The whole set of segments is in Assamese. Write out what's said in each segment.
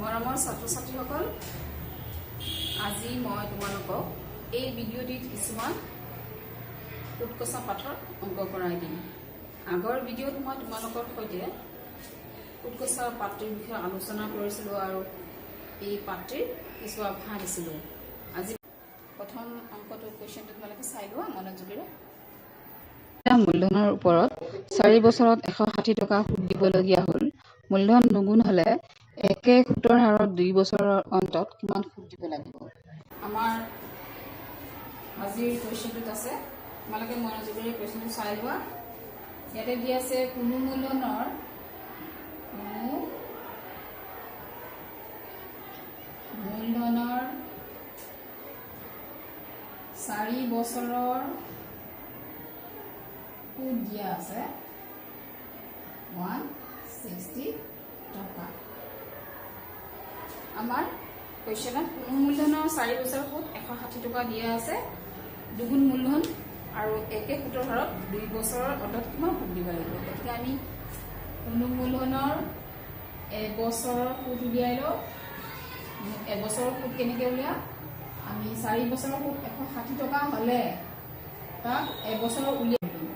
মৰমৰ ছাত্ৰ-ছাত্ৰীসকল, আজি মই তোমালোকক এই ভিডিঅ'টিত কিছুমান উৎকৰ্ষ পাঠৰ অংক কৰাই দিম। আগৰ ভিডিঅ'ত মই তোমালোকৰ সৈতে উৎকৰ্ষ পাঠটিৰ বিষয়ে আলোচনা কৰিছিলোঁ আৰু এই পাঠটিৰ কিছু আভাস দিছিলোঁ। আজি প্ৰথম অংকটো কুৱেশ্যনটো তোমালোকে চাই লোৱা মনোযোগেৰে। মূলধনৰ ওপৰত 4 বছৰত 160 টকা সুদ দিবলগীয়া হ'ল। মূলধন দুগুণ হ'লে একে সুতৰ হাৰত 2 বছৰৰ অন্তত কিমান সুদ দিব লাগিব? আমাৰ আজিৰ কুৱেশ্যনটোত আছে, তোমালোকে মনোযোগেৰে কুৱেশ্যনটো চাই লোৱা। ইয়াতে দি আছে কোনো মূলধনৰ 4 বছৰৰ সুদ দিয়া আছে 160 টকা। আমাৰ কুৱেশ্যনত কোনো মূলধনৰ 4 বছৰৰ সুদ 160 টকা দিয়া আছে, দুগুণ মূলধন আৰু একে সুতৰ হাৰত 2 বছৰৰ অন্তত কিমান সুদ দিব লাগিব। গতিকে আমি কোনো মূলধনৰ এবছৰৰ সুদ উলিয়াই লওঁ। এবছৰৰ সুদ কেনেকৈ উলিয়াম? আমি 4 বছৰৰ সুদ 160 টকা হ'লে তাক এবছৰৰ উলিয়াই দিম।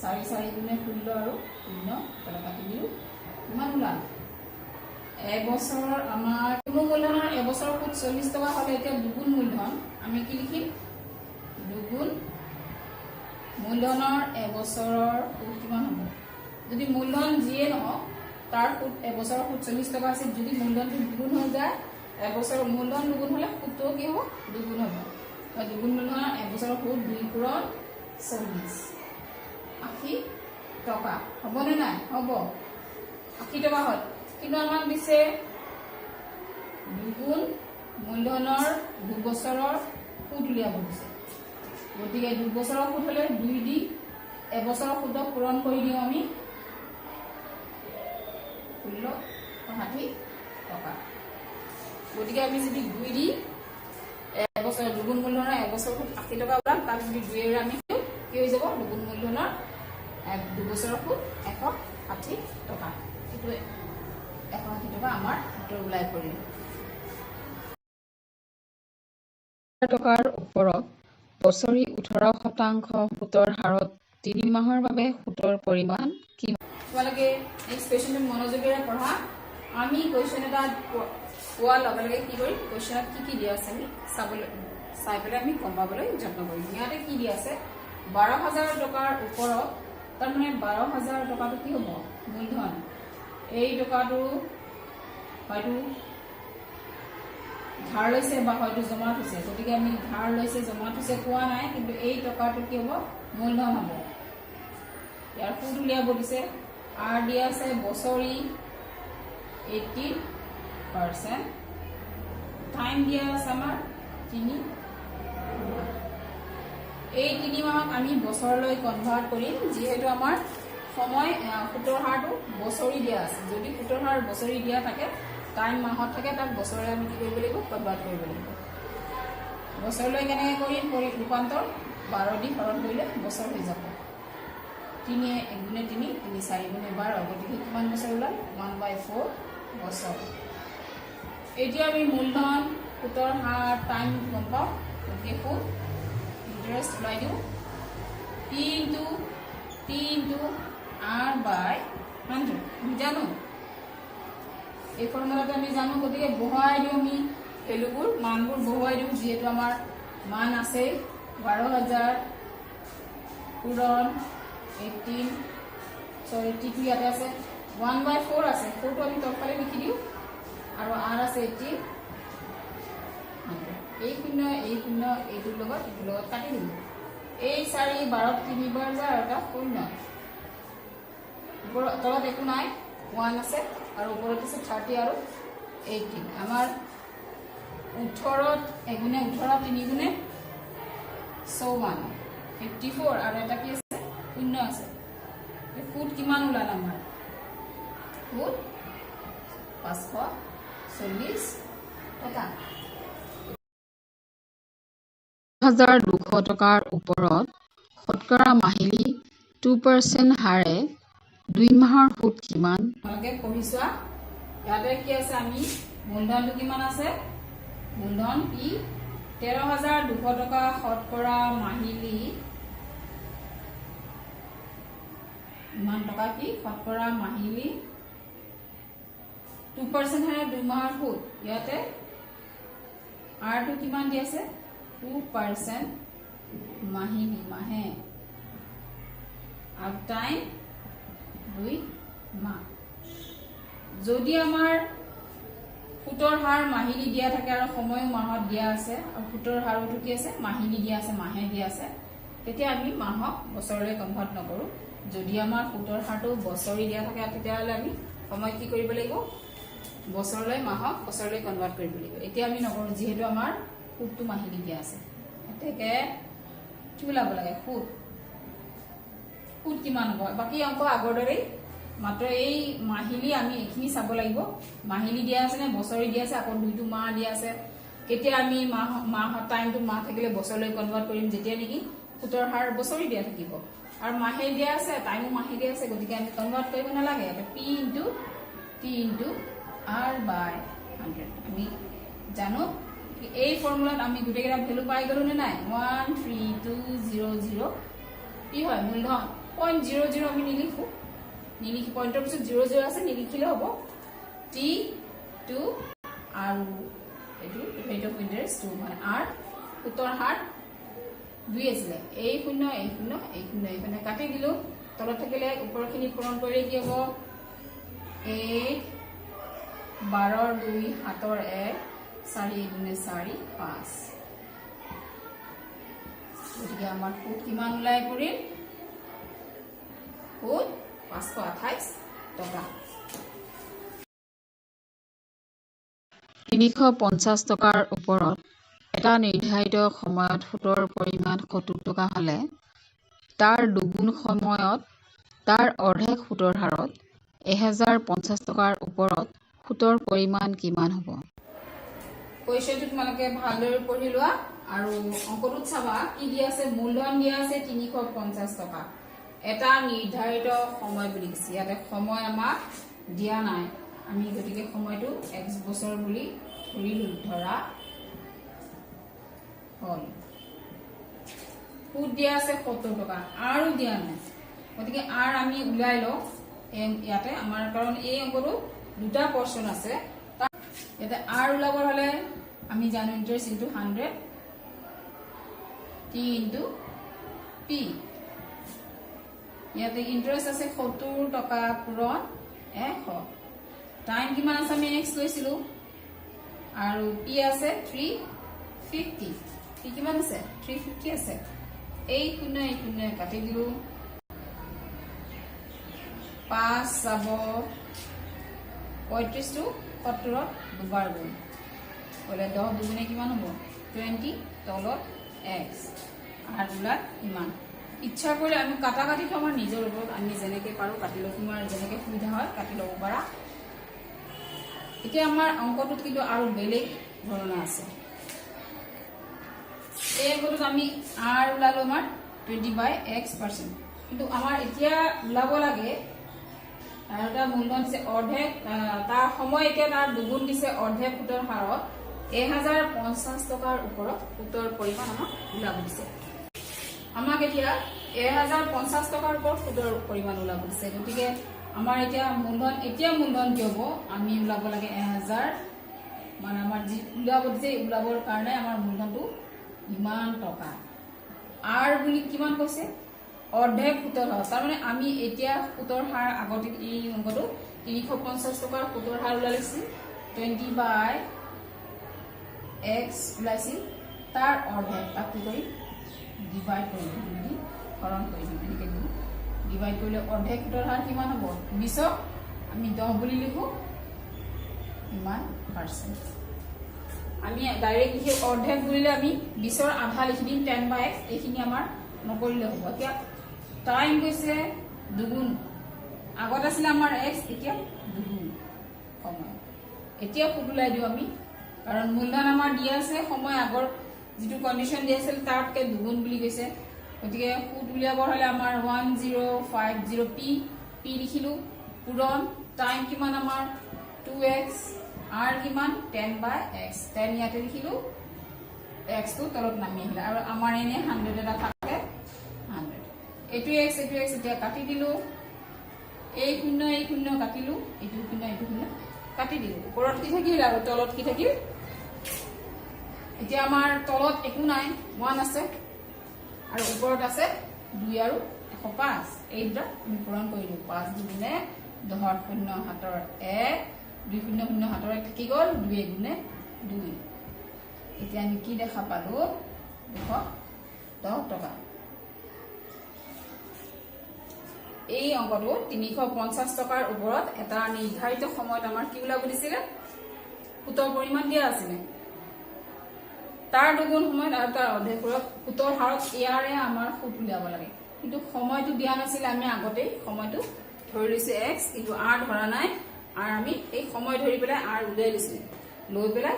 4 4 গুণে 16 আৰু 0 কাটি দিওঁ, কিমান ওলাল? এবছৰৰ আমাৰ কোনো মূলধনৰ এবছৰৰ সুদ 40 টকা হ'লে এতিয়া দুগুণ মূলধন আমি কি লিখিম? দুগুণ মূলধনৰ এবছৰৰ সুদ কিমান হ'ব? যদি মূলধন যিয়ে নহওক তাৰ সুদ এবছৰৰ সুদ 40 টকা আছিল, যদি মূলধনটো দুগুণ হৈ যায়, এবছৰৰ মূলধন দুগুণ হ'লে সুদটো কি হ'ব? দুগুণ হ'ব। দুগুণ মূলধনৰ এবছৰৰ সুদ 2 পূৰণ 40, 80 টকা। হ'বনে নাই? হ'ব, 80 টকা হ'ল। কিন্তু আমাক দিছে দুগুণ মূলধনৰ 2 বছৰৰ সুদ উলিয়াব দিছে। গতিকে 2 বছৰৰ সুদ হ'লে 2 দি এবছৰৰ সুদক পূৰণ কৰি দিওঁ আমি 1660 টকা। গতিকে আমি যদি 2 দি এবছৰ দুগুণ মূলধনৰ এবছৰৰ সুদ 80 টকা ওলাম, তাক যদি 2ৰে আমি কি হৈ যাব? দুগুণ মূলধনৰ 2 বছৰৰ সুদ 160 টকা। এইটো 180 টকা আমাৰ উত্তৰ ওলাই পৰিল। টকাৰ ওপৰত বছৰি 18% সুতৰ হাৰত 3 মাহৰ বাবে সুতৰ পৰিমাণ কি? তোমালোকে নেক্সট কুৱেশ্যনটো মনোযোগেৰে পঢ়া। আমি কুৱেশ্যন এটা পোৱাৰ লগে লগে কি কৰিম? কুৱেশ্যনত কি দিয়া আছে আমি চাই পেলাই আমি গম পাবলৈ যত্ন কৰিম। ইয়াতে কি দিয়া আছে? 12,000 টকাৰ ওপৰত, তাৰমানে 12,000 টকাটো কি হ'ব? মূলধন। এই টকাটো হয়তো ধাৰ লৈছে বা হয়তো জমা থৈছে। গতিকে আমি ধাৰ লৈছে জমা থৈছে কোৱা নাই, কিন্তু এই টকাটো কি হ'ব? মূলধন হ'ব। ইয়াৰ সুদ উলিয়াব দিছে, আৰু দিয়া আছে বছৰি 18%, টাইম দিয়া আছে আমাৰ 3 মাহ। এই 3 মাহক আমি বছৰলৈ কনভাৰ্ট কৰিম, যিহেতু আমাৰ সময় সুতৰ হাৰটো বছৰি দিয়া আছে। যদি সুতৰ হাৰ বছৰি দিয়া থাকে, টাইম মাহত থাকে, তাক বছৰলৈ আমি কি কৰিব লাগিব? কনভাৰ্ট কৰিব লাগিব। বছৰলৈ কেনেকৈ কৰিম? ৰূপান্তৰ 12 দি হৰণ কৰিলে বছৰ হৈ যাব। 3 গুণে 3, 3 4 গুণে 12, গতিকে কিমান বছৰ ওলাল? 1/4 বছৰ। এতিয়া আমি মূলধন, সুতৰ হাৰ, টাইম গম পাওঁ, গতিকে সুদ ইণ্টাৰেষ্ট ওলাই দিওঁ। P into R/100 আমি জানো, এই ফৰ্মুলাটো আমি জানো। গতিকে বহুৱাই দিওঁ আমি ভেলুবোৰ, মানবোৰ বহুৱাই দিওঁ, যিহেতু আমাৰ মান আছে 12,000 পূৰণ 82 ইয়াতে আছে, 1/4 আছে, 4টো আমি তলফালে লিখি দিওঁ, আৰু R আছে 80। এই শূন্য এইটোৰ লগত কাটি দিম। এই 4 12ত 3 বাৰ যায় আৰু এটা শূন্য। তলত একো নাই, 1 আছে আৰু ওপৰত আছে 30 আৰু 18। আমাৰ 18ত এগুণে 18, 3 গুণে 54, 54 আৰু এটা কি আছে? শূন্য আছে। সুদ কিমান ওলাল আমাৰ? সুদ 540 টকা। 1,200 টকাৰ ওপৰত শতকৰা মাহিলী 2% হাৰে 2 মাহৰ সুদ কিমান? তোমালোকে পঢ়ি চোৱা। ইয়াতে কি আছে আমি মূলধনটো কিমান আছে মূলধন পি 13,200 টকা শতকৰা মাহিলী ইমান টকা কি শতকৰা মাহিলী 2% হে 2 মাহৰ সুদ ইয়াতে R টো কিমান দি আছে 2% মাহিলী মাহে আৰু টাইম 2 মাহ যদি আমাৰ সুতৰ হাৰ মাহিলী দিয়া থাকে আৰু সময়ও মাহত দিয়া আছে আৰু সুতৰ হাৰটো কি আছে মাহিলী দিয়া আছে মাহে দিয়া আছে তেতিয়া আমি মাহক বছৰলৈ কনভাৰ্ট নকৰো যদি আমাৰ সুতৰ হাৰটো বছৰি দিয়া থাকে তেতিয়াহলে আমি সময় কি কৰিব লাগিব বছৰলৈ মাহক বছৰলৈ কনভাৰ্ট কৰিব লাগিব এতিয়া আমি নকৰো যেহেতু আমাৰ সুতটো মাহিলী দিয়া আছে এতেকে কি ওলাব লাগে সুত কিমান হ'ব বাকি অংক আগৰ দৰেই মাত্ৰ এই মাহিলী আমি এখিনি চাব লাগিব মাহিলী দিয়া আছে নে বছৰি দিয়া আছে আকৌ দুইটো মাহ দিয়া আছে কেতিয়া আমি মাহ টাইমটো মাহ থাকিলে বছৰলৈ কনভাৰ্ট কৰিম যেতিয়া নেকি সুতৰ হাৰ বছৰি দিয়া থাকিব আৰু মাহে দিয়া আছে টাইমো মাহে দিয়া আছে গতিকে আমি কনভাৰ্ট কৰিব নালাগে এটা p * t * r / 100 আমি জানো কি এই ফৰ্মুলাত আমি গুটেকেইটা ভ্যালু পাই গলো নে নাই 13200 কি হয় মূলধন 0.00 আমি নিলিখো নিলিখি পইণ্টৰ পিছত 00 আছে নিলিখিলে হ'ব t2 আৰু এটো ৰেট অফ ইন্টাৰেষ্ট 2 মানে r সুতৰ হাৰ 2 আছিল এই 0 এই 0 এই 0 এখানে কাটি দিলো তলত থাকিলে ওপৰখিনি পূৰণ কৰি কি হ'ব 8 12 2 7 1 4 2 4 5 গতিকে আমাৰ সুত কিমান ওলাই পৰিল সুত 528 টকা 350 টকাৰ ওপৰত এটা নিৰ্ধাৰিত সময়ত সুতৰ পৰিমাণ 70 টকা হ'লে তাৰ দুগুণ সময়ত তাৰ অৰ্ধেক সুতৰ হাৰত 1050 টকাৰ ওপৰত সুতৰ পৰিমাণ কিমান হ'ব কোৱেশ্চনটো তোমালোকে ভালদৰে পঢ়ি লোৱা আৰু অংকটোত চাবা কি দিয়া আছে মূলধন দিয়া আছে 350 টকা এটা নিৰ্ধাৰিত সময় বুলি কৈছে ইয়াতে সময় আমাক দিয়া নাই আমি গতিকে সময়টো x বছৰ বুলি ধৰা হল সুদ দিয়া আছে 70 টকা আৰু দিয়া নাই গতিকে r আমি উলাই লও ইয়াতে আমাৰ কাৰণ এই অংকটো দুটা পোৰশন আছে ইয়াতে r উলাবৰ হলে আমি জানো interest into 100 t into p ইয়াতে ইন্টাৰেষ্ট আছে 70 টকা পূৰণ 100 টাইম কিমান আছে আমি x লৈছিলো আৰু p আছে 350 p কিমান আছে 350 আছে এই 0 কাটি দিলো 5 যাব 35 টু 70 দুবাৰ গুণ বলে 10 দুগুণে কিমান হ'ব 20 তলত x আর গুলা ইমান ইচ্ছা কৰিলে আমি কাটা কাটি আমাৰ নিজৰ ওপৰত আমি যেনেকৈ পাৰো কাটি লও তোমাৰ যেনেকৈ সুবিধা হয় কাটি লব পাৰা এতিয়া আমাৰ অংকটোত কিন্তু আৰু বেলেগ ধৰণৰ আছে এই অংকটোত আমি r উলালো আমাৰ 20/x% কিন্তু আমাৰ এতিয়া উলাব লাগে আৰু এটা মূলধন দিছে অৰ্ধেক তাৰ সময় এতিয়া তাৰ দুগুণ দিছে অৰ্ধেক সুতৰ হাৰত 1050 টকাৰ ওপৰত সুতৰ পৰিমাণ আমাক উলাব দিছে আমাক এতিয়া 1050 টকাৰ ওপৰত সুতৰ পৰিমাণ উলাব দিছে গতিকে আমাৰ এতিয়া মূলধন কি হ'ব আমি উলাব লাগে 1000 মানে আমাৰ যি উলাব দিছে উলাবৰ কাৰণে আমাৰ মূলধনটো ইমান টকা আৰ বুলি কিমান কৈছে অৰ্ধেক সুতৰ হাৰ তাৰ মানে আমি এতিয়া সুতৰ হাৰ আগতে এই অংকটো 350 টকাৰ সুতৰ হাৰ উলাইছি 20/x উলাইছি তাৰ অৰ্ধেক কি কৰি ডিভাইড কৰি দিম হৰণ কৰি দিম এনেকৈ দিম ডিভাইড কৰিলে অৰ্ধেক সুতৰ হাৰ কিমান হ'ব 20 আমি 10 বুলি লিখো ইমান পাৰ্চেন্ট আমি ডাইৰেক্ট লিখি অৰ্ধেক বুলিলে আমি 20ৰ আধা লিখি দিম 10/x এইখিনি আমাৰ নকৰিলে হ'ব এতিয়া টাইম গৈছে দুগুণ আগত আছিল আমাৰ x এতিয়া দুগুণ সময় এতিয়া সুদ উলাই দিও আমি কাৰণ মূলধন আমাৰ দিয়া আছে সময় আগৰ যেটো কন্ডিশন দিয়া আছিল তাতকে দুগুণ বুলি কৈছে গতিকে সুদ উলিয়াবৰ হলে আমাৰ 1050 p লিখিলো পূৰণ টাইম কিমান আমাৰ 2 2x r কিমান 10/x 10 ইয়াতে লিখিলো x টো তলত নামি আহিলে আৰু আমাৰ এনে 100 এটা থাকে 100 এটো x এতিয়া কাটি দিলো এই শূন্য কাটিলো এটো শূন্য কাটি দিলো ওপৰত কি থাকিল আৰু তলত কি থাকিল এতিয়া আমাৰ তলত একো নাই 1 আছে আৰু ওপৰত আছে 2 আৰু 105 এই দুটা আমি পূৰণ কৰিলো 5 দুগুণে 10 শূন্য হাতৰ 1 2 শূন্য শূন্য হাতৰ 1 থাকি গল 2 গুণে 2 এতিয়া আমি কি দেখা পালো 210 টকা এই অংকটো 350 টকাৰ ওপৰত এটা নিৰ্ধাৰিত সময়ত আমাৰ কি ওলাব দিছিলে সুতৰ পৰিমাণ দিয়া আছিল তাৰ দুগুণ সময়ত আৰু তাৰ অৰ্ধেকত সুতৰ হাৰত ইয়াৰে আমাৰ সুত উলিয়াব লাগে কিন্তু সময়টো দিয়া নাছিল আমি আগতেই সময়টো ধৰি লৈছে x কিন্তু r ধৰা নাই আৰু আমি এই সময় ধৰি পেলাই r উলিয়াই লৈছো লৈ পেলাই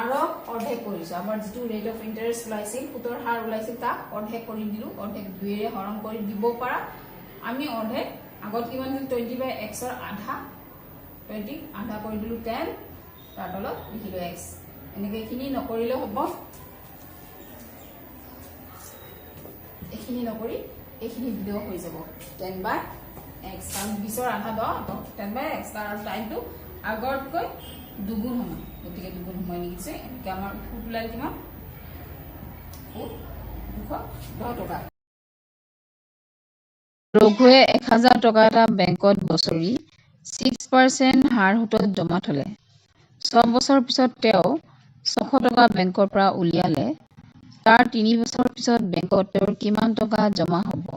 r অৰ্ধেক কৰিছো আমাৰ যেটো ৰেট অফ ইন্টাৰেষ্ট ওলাইছিল সুতৰ হাৰ ওলাইছিল তাক অৰ্ধেক কৰি দিলো অৰ্ধেক 2 ৰে হৰণ কৰি দিব পাৰা আমি অৰ্ধেক আগত কিমান দিল 20/x ৰ আধা 20 আধা কৰি দিলো 10 তাৰ তলত লিখিলো x এনেকৈ খিনি নকৰিলে হ'ব এখিনি নকৰি এখিনি দিলেও হৈ যাব 10/x কাৰণ 20 ৰ আধা 10/x তাৰ টাইমটো আগতকৈ দুগুণ সমান গতিকে দুগুণ সময় লিখিছে এনেকৈ আমাৰ সুত ওলাই কিমান সুত 210 টকা ৰঘুৱে 1000 টকা এটা বেংকত বছৰি 6% হাৰ সুতত জমা থলে 6 বছৰ পিছত তেওঁ 600 টকা বেংকৰ পৰা উলিয়ালে তাৰ 3 বছৰ পিছত বেংকত তেওঁৰ কিমান টকা জমা হ'ব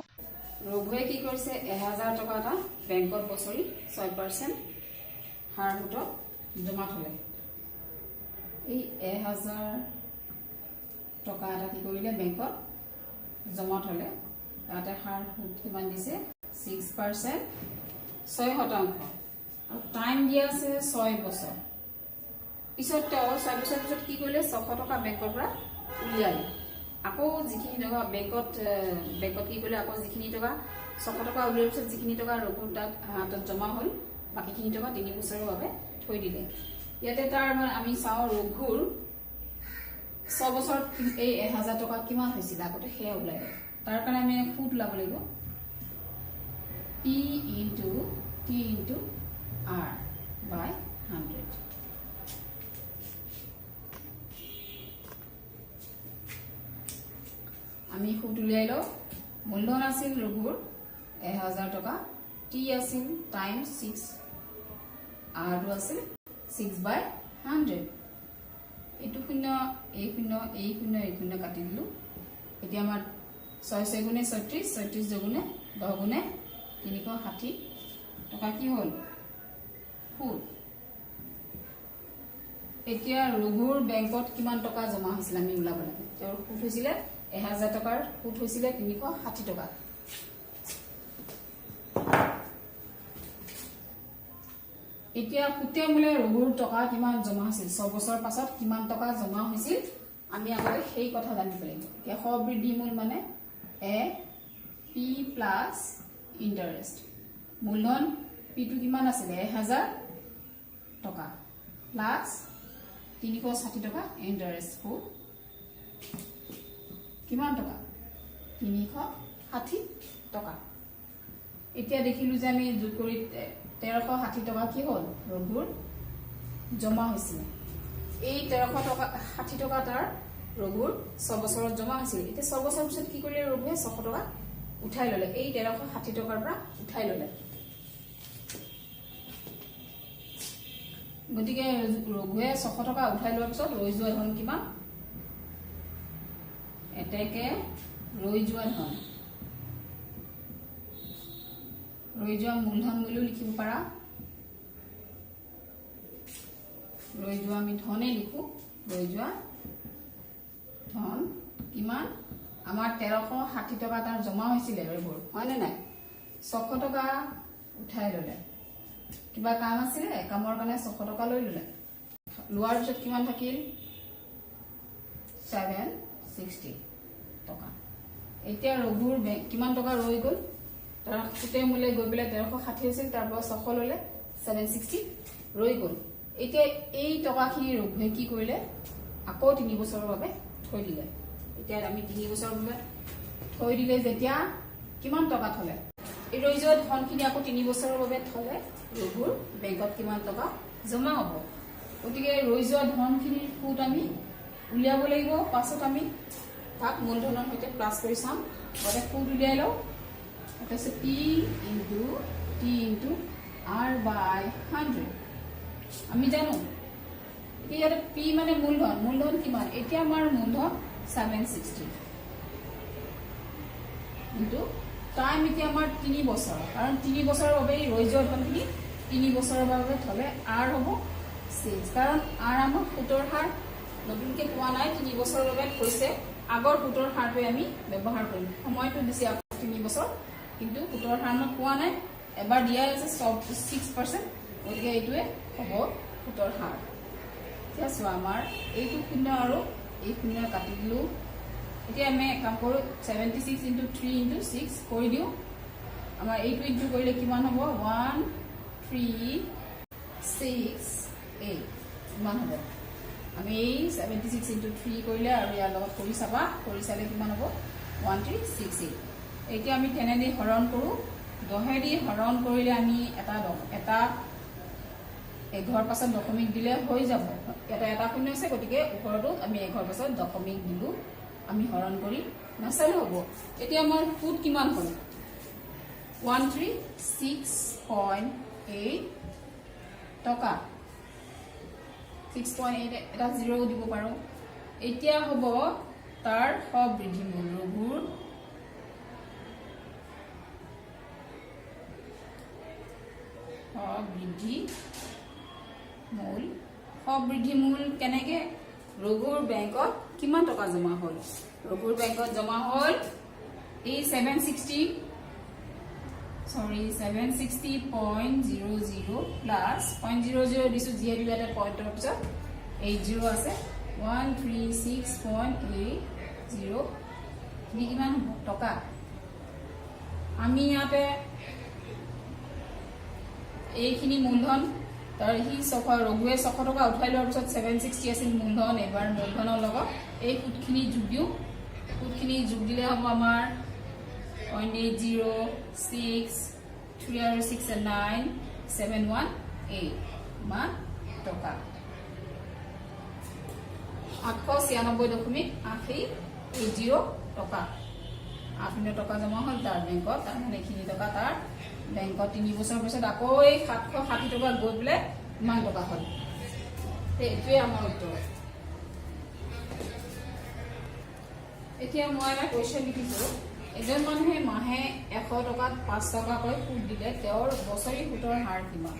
ৰঘুৱে কি কৰিছে 1000 টকা এটা বেংকত বছৰি 6% হাৰ সুতত জমা থলে এই 1000 টকা এটা কি কৰিলে বেংকত জমা থলে তাতে হাৰ সুত কিমান দিছে 6% 6% আৰু টাইম দিয়া আছে 6 বছৰ পিছত তেওঁ 6 বছৰ পিছত কি কৰিলে 600 টকা বেংকৰ পৰা উলিয়ালে আকৌ যিখিনি টকা বেংকত কি কৰিলে আকৌ যিখিনি টকা 600 টকা উলিয়াৰ পিছত যিখিনি টকা ৰঘুৰ তাত হাতত জমা হ'ল বাকিখিনি টকা 3 বছৰৰ বাবে থৈ দিলে ইয়াতে তাৰ আমি চাও ৰঘুৰ 6 বছৰ এই 1000 টকা কিমান হৈছিল আগতে সেয়া উলাইলে তাৰ কাৰণে আমি সুত লাভ লাগিব p into t into r by 100 আমি সুত উলিয়াইলো মূলধন আছিল ৰঘুৰ 1000 টকা t আছিল টাইম 6 r আছিল 6/100 এটো শূন্য এই শূন্য কাটি দিলো এতিয়া আমাৰ 6 গুণে 36 36 দুগুণে 10 গুণে 360 টকা কি হল সুত এতিয়া ৰঘুৰ বেংকত কিমান টকা জমা হৈছিল আমি উলাব লাগে তেওঁৰ সুত হৈছিল 1000 টকাৰ সুত হৈছিল 360 টকা এতিয়া সুতে মূলে ৰঘুৰ টকা কিমান জমা হৈছিল 6 বছৰ পাছত কিমান টকা জমা হৈছিল আমি আগতে সেই কথা জানিব লাগিব এতিয়া সবৃদ্ধি মূল মানে a p plus interest মূলধন p টো কিমান আছিল 1000 টকা প্লাস 360 টকা ইন্টারেস্ট সুদ কিমান টকা 360 টকা এতিয়া দেখিলু যে আমি যোগ কৰি 1360 টকা কি হল ৰঘুৰ জমা হৈছিল এই 1360 টকা তাৰ ৰঘুৰ 6 বছৰত জমা হৈছিল এতিয়া 6 বছৰ পিছত কি কৰিলে ৰঘুৱে 600 টকা উঠাই ললে এই 1360 টকাৰ পৰা উঠাই ললে গতিকে ৰঘুৱে 600 টকা উঠাই লোৱাৰ পিছত ৰৈ যোৱা ধন কিমান এতেকে ৰৈ যোৱা ধন ৰৈ যোৱা মূলধন বুলিও লিখিব পাৰা ৰৈ যোৱা আমি ধনে লিখো ৰৈ যোৱা ধন কিমান আমাৰ 1360 টকা তাৰ জমা হৈছিল ৰঘুৰ হয়নে নাই 600 টকা উঠাই ললে কিবা কাম আছিল কামৰ কাৰণে 600 টকা লৈ ললে লোৱাৰ পিছত কিমান থাকিল 760 টকা এতিয়া ৰঘুৰ কিমান টকা ৰৈ গল তাৰ সুতে মূলে গৈ পেলাই 1360 হৈছিল তাৰ পৰা 600 ললে 760 ৰৈ গ'ল। এতিয়া এই টকাখিনি ৰঘুৱে কি কৰিলে, আকৌ 3 বছৰৰ বাবে থৈ দিলে। এতিয়া আমি 3 বছৰৰ বাবে থৈ দিলে যেতিয়া কিমান টকা থলে, এই ৰৈ যোৱা ধনখিনি আকৌ 3 বছৰৰ বাবে থলে ৰঘুৰ বেংকত কিমান টকা জমা হ'ব। গতিকে ৰৈ যোৱা ধনখিনিৰ সুদ আমি উলিয়াব লাগিব। পাছত আমি তাক মূলধনৰ সৈতে প্লাছ কৰি চাম। গতিকে সুদ উলিয়াই লওঁ। এটা আছে P into T into R বাই 100। আমি জানো ইয়াতে P মানে মূলধন। মূলধন কিমান? এতিয়া আমাৰ মূলধন 760 কিন্তু টাইম এতিয়া আমাৰ 3 বছৰ, কাৰণ 3 বছৰৰ বাবে ৰৈ যোৱা ধনখিনি 3 বছৰৰ বাবে থলে R হ'ব 6, কাৰণ R আমাৰ সুতৰ হাৰ নতুনকৈ পোৱা নাই, 3 বছৰৰ বাবে থৈছে। আগৰ সুতৰ হাৰটোৱে আমি ব্যৱহাৰ কৰিম। সময়টো দিছে 3 বছৰ, কিন্তু সুতৰ হাৰ পোৱা নাই। এবাৰ দিয়া আছে 6%, গতিকে এইটোৱে হ'ব সুতৰ হাৰ। এতিয়া চোৱা, আমাৰ এইটো শূন্য আৰু এই শূন্য কাটি দিলোঁ। এতিয়া আমি কাম কৰোঁ 76 ইনটু 3 ইনটু 6 কৰি দিওঁ। আমাৰ এইটো ইনটু কৰিলে কিমান হ'ব? 1368 কিমান হ'ব? আমি এই 76 ইনটু 3 কৰিলে আৰু ইয়াৰ লগত কৰি চাবা, কৰি চালে কিমান হ'ব? 1368। এতিয়া আমি তেনেদি হৰণ কৰোঁ। 10 দি হৰণ কৰিলে আমি এটা এঘৰ পাছত দশমিক দিলে হৈ যাব। এটা শূন্য আছে, গতিকে ওপৰতো আমি এঘৰ পাছত দশমিক দিলোঁ। আমি হৰণ কৰি নাচালে হ'ব। এতিয়া আমাৰ সুদ কিমান হ'ল? 136.8 টকা। 6.8 এটা 0 দিব পাৰোঁ। এতিয়া হ'ব তাৰ সবৃদ্ধি মূল। ৰঘুৰ সবৃদ্ধি মূল কেনেকে? ৰঘুৰ বেংকত কিমান টকা জমা হ'ল? ৰঘুৰ বেংকত জমা হ'ল এই 760.00 প্লাছ 0.00 দিছোঁ, যিহেতু ইয়াতে পইণ্টৰ পিছত 80 আছে। 136.80 কিমান হ'ব টকা? আমি ইয়াতে এইখিনি মূলধন, তাৰ সি ৰঘুৱে 600 টকা উঠাই লোৱাৰ পিছত 760 আছিল মূলধন। এবাৰ মূলধনৰ লগত এই সুদখিনি যোগ দিওঁ। সুদখিনি যোগ দিলে হ'ব আমাৰ 0.8063 আৰু 6 9 718 ইমান টকা। 896.80 টকা। 800 টকা জমা হ'ল তাৰ বেংকত। তাৰমানে এইখিনি টকা তাৰ বেংকত 3 বছৰৰ পিছত আকৌ এই 760 টকা গৈ পেলাই ইমান টকা হ'ল। এইটোৱে আমাৰ উত্তৰ। এতিয়া মই এটা কুৱেশ্যন লিখিছোঁ। এজন মানুহে মাহে 100 টকাত 5 টকাকৈ সুদ দিলে তেওঁৰ বছৰি সুতৰ হাৰ কিমান?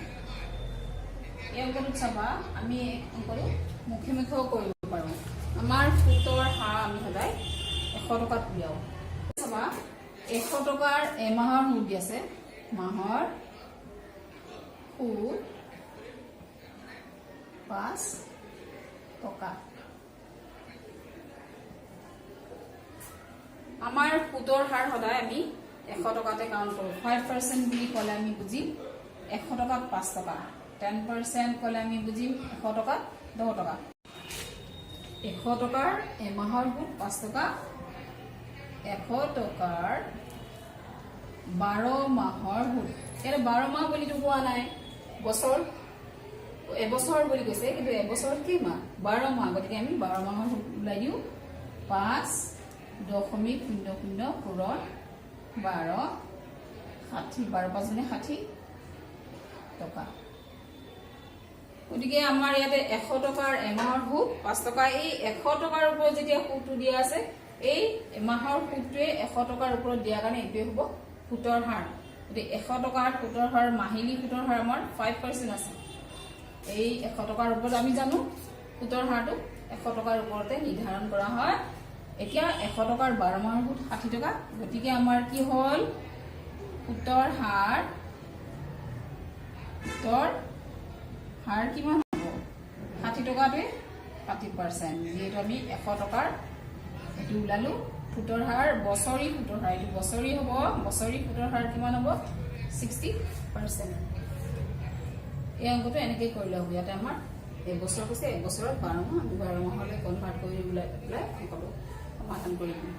এই অংকটোত চাবা, আমি অংকটো মুখে মুখেও কৰিব পাৰোঁ। আমাৰ সুতৰ হাৰ আমি সদায় 100 টকাত উলিয়াওঁ। চাবা, 100 টকাৰ এমাহৰ সুদ দি আছে। মাহৰ সুদ 5 টকা। আমাৰ সুতৰ হাৰ সদায় আমি 100 টকাতে কাউণ্ট কৰোঁ। 5% বুলি ক'লে আমি বুজিম 100 টকাত 5 টকা। 10% ক'লে আমি বুজিম 100 টকাত 10 টকা। 100 টকাৰ এমাহৰ সুদ 5 টকা। 100 টকাৰ 12 মাহৰ সুদ। ইয়াতে 12 মাহ বুলিতো কোৱা নাই, বছৰ এবছৰ বুলি কৈছে, কিন্তু এবছৰ কেইমাহ? 12 মাহ। গতিকে আমি 12 মাহৰ সুদ ওলাই দিওঁ। 5.00 পূৰণ 12 60, 12 5 60 টকা। গতিকে আমাৰ ইয়াতে 100 টকাৰ এমাহৰ সুদ 5 টকা। এই 100 টকাৰ ওপৰত যেতিয়া সুদটো দিয়া আছে, এই এমাহৰ সুদটোৱে 100 টকাৰ ওপৰত দিয়াৰ কাৰণে এইটোৱে হ'ব সুতৰ হাৰ। গতিকে 100 টকাৰ সুতৰ হাৰ, মাহিলী সুতৰ হাৰ আমাৰ 5% আছে। এই 100 টকাৰ ওপৰত আমি জানো সুতৰ হাৰটো 100 টকাৰ ওপৰতে নিৰ্ধাৰণ কৰা হয়। এতিয়া 100 টকাৰ 12 মাহৰ সুদ 60 টকা। গতিকে আমাৰ কি হ'ল? সুতৰ হাৰ কিমান হ'ব? 60 টকাটোৱে 30%। যিহেতু আমি 100 টকাৰ এইটো ওলালো সুতৰ হাৰ, বছৰি সুতৰ হাৰ। এইটো বছৰি হ'ব। বছৰি সুতৰ হাৰ কিমান হ'ব? 60%। এই অংকটো এনেকৈ কৰিলে হ'ব। ইয়াতে আমাৰ এবছৰ কৈছে, এবছৰত 12 মাহ, 12 মাহলৈ কনভাৰ্ট কৰি পেলাই অংকটো সমাধান কৰি দিম।